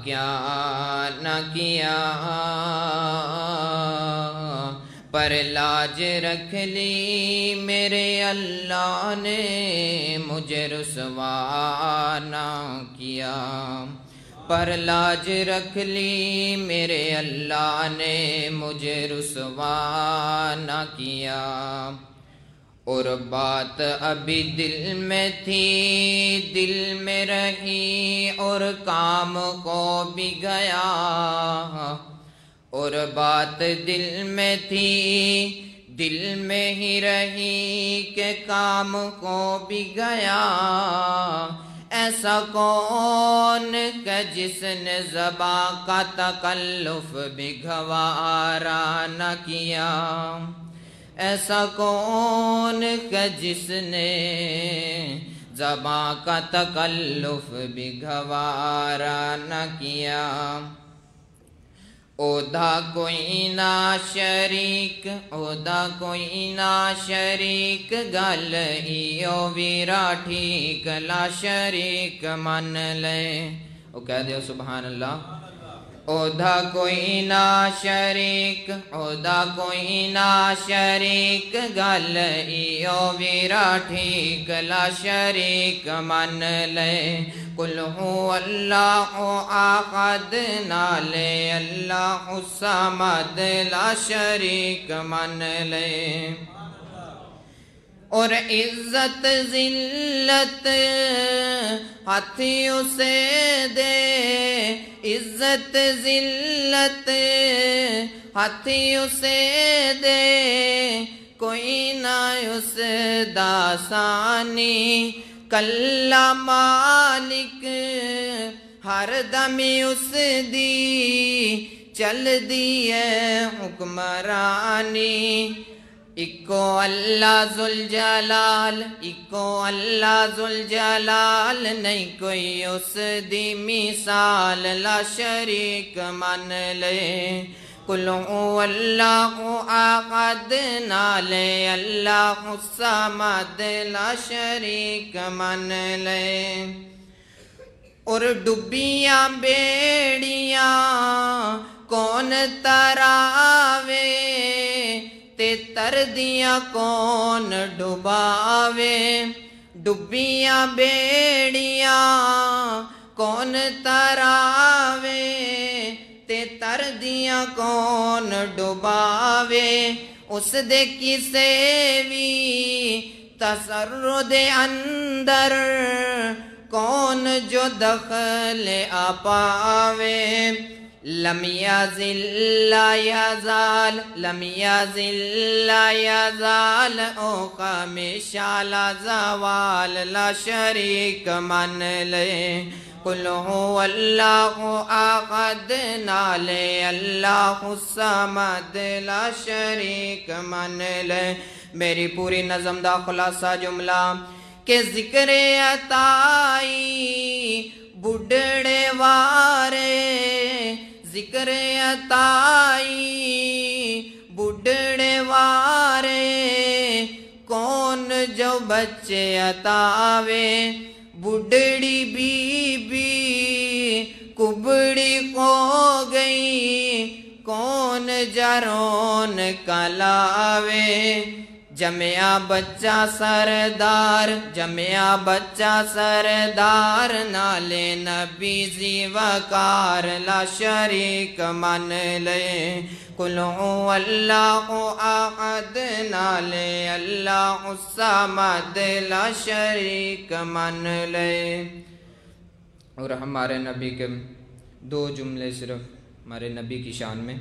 کیا نہ کیا پر لاج رکھ لی میرے اللہ نے مجھے رسوا نہ کیا، پر لاج رکھ لی میرے اللہ نے مجھے رسوا نہ کیا۔ اور بات ابھی دل میں تھی دل میں رہی اور کام کو بھی گیا، اور بات دل میں تھی دل میں ہی رہی کہ کام کو بھی گیا۔ ایسا کون کہ جس نے زباں کا تکلف بھی گوارا نہ کیا، ایسا کون کہ جس نے زباں کا تکلف بھی گوارا نہ کیا۔ اودا کوئی نہ شریک اودا کوئی نہ شریک گل ایو ویرا ٹھیک لا شریک من لے۔ وہ کہہ دیو سبحان اللہ۔ اودا کوئی نہ شریک اودا کوئی نہ شریک گل ایو ویرا ٹھیک لا شریک من لے۔ قل هو اللہ احد نالے اللہ الصمد لا شریک من لے۔ اور عزت ذلت ہاتھی اسے دے، عزت ذلت ہاتھی اسے دے، کوئی نہ اس داسانی کلا مالک ہر دم اس دی چل دی ہے حکمرانی۔ اکو اللہ ذوالجلال اکو اللہ ذوالجلال نہیں کوئی اس دی مثال لا شریک من لے۔ قل هو اللہ احد نالے اللہ الصمد لا شریک من لے۔ اور ڈبیاں بیڑیاں کون تراوے تے تردیاں کون ڈباوے، ڈبیاں بیڑیاں کون تراوے تے تردیاں کون ڈباوے۔ اس دے کسے بھی تصرف دے اندر کون جو دخل پاوے۔ لم یزل لا یزال لم یزل لا یزال او ہمیشہ لا زوال لا شریک من لے۔ قل هو اللہ احد نالے اللہ الصمد لا شریک من لے۔ میری پوری نظم دا خلاصہ جملہ کہ ذکر عطائی بڈھڑے وارے، ذکر عطائی بڈھڑے وارے، کون جو بچے عطاوے۔ بڈھڑی بی بی کبڑی ہو گئی، کون جرون کلاوے۔ جمعہ بچہ سردار جمعہ بچہ سردار نالے نبی زی وقار لا شریک من لے۔ قل هو اللہ احد نالے اللہ الصمد لا شریک من لے۔ اور ہمارے نبی کے دو جملے صرف ہمارے نبی کی شان میں۔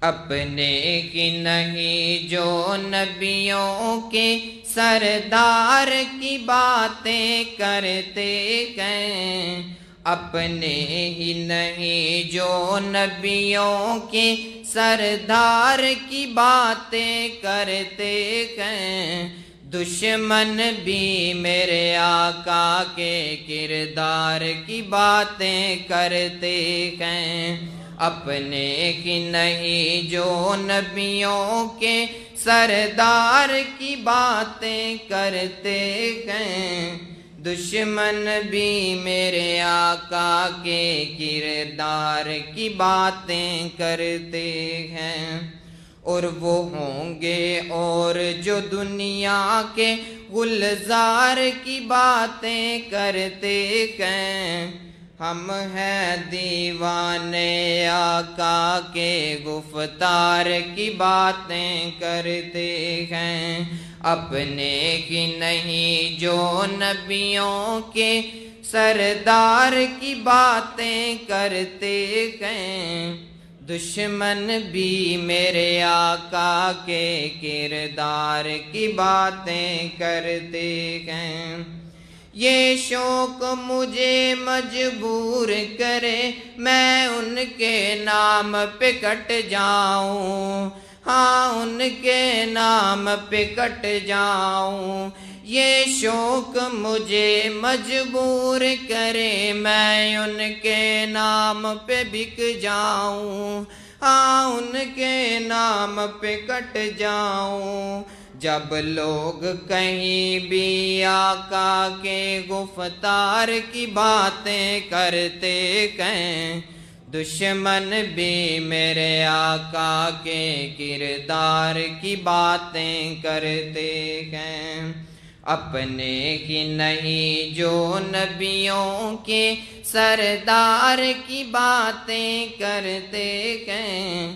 اپنے کی نہیں جو نبیوں کے سردار کی باتیں کرتے ہیں، اپنے ہی نہیں جو نبیوں کے سردار کی باتیں کرتے ہیں، دشمن بھی میرے آقا کے کردار کی باتیں کرتے ہیں۔ اپنے کی نہیں جو نبیوں کے سردار کی باتیں کرتے ہیں، دشمن بھی میرے آقا کے کردار کی باتیں کرتے ہیں، اور وہ ہوں گے اور جو دنیا کے گلزار کی باتیں کرتے ہیں۔ ہم ہیں دیوانے آقا کے گفتار کی باتیں کرتے ہیں، اپنے کی نہیں جو نبیوں کے سردار کی باتیں کرتے ہیں۔ دشمن بھی میرے آقا کے کردار کی باتیں کرتے ہیں۔ یہ شوق مجھے مجبور کرے میں ان کے نام پہ کٹ جاؤں، ہاں ان کے نام پہ کٹ جاؤں۔ یہ شوق مجھے مجبور کرے میں ان کے نام پہ بک جاؤں، ہاں ان کے نام پہ کٹ جاؤں۔ جب لوگ کہیں بھی آقا کے گفتار کی باتیں کرتے ہیں، دشمن بھی میرے آقا کے کردار کی باتیں کرتے ہیں، اپنے کی نہیں جو نبیوں کے سردار کی باتیں کرتے ہیں۔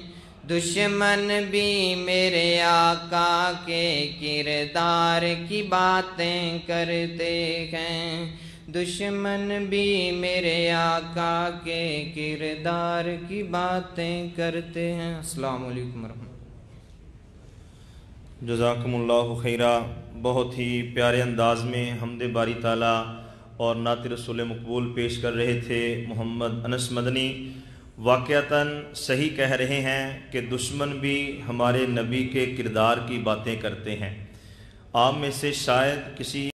دشمن بھی میرے آقا کے کردار کی باتیں کرتے ہیں، دشمن بھی میرے آقا کے کردار کی باتیں کرتے ہیں۔ السلام علیکم ورحمۃ اللہ۔ جزاکم اللہ خیرہ۔ بہت ہی پیارے انداز میں حمد باری تعالیٰ اور نعت رسول مقبول پیش کر رہے تھے محمد انس مدنی۔ واقعتاً صحیح کہہ رہے ہیں کہ دشمن بھی ہمارے نبی کے کردار کی باتیں کرتے ہیں۔ آپ میں سے شاید کسی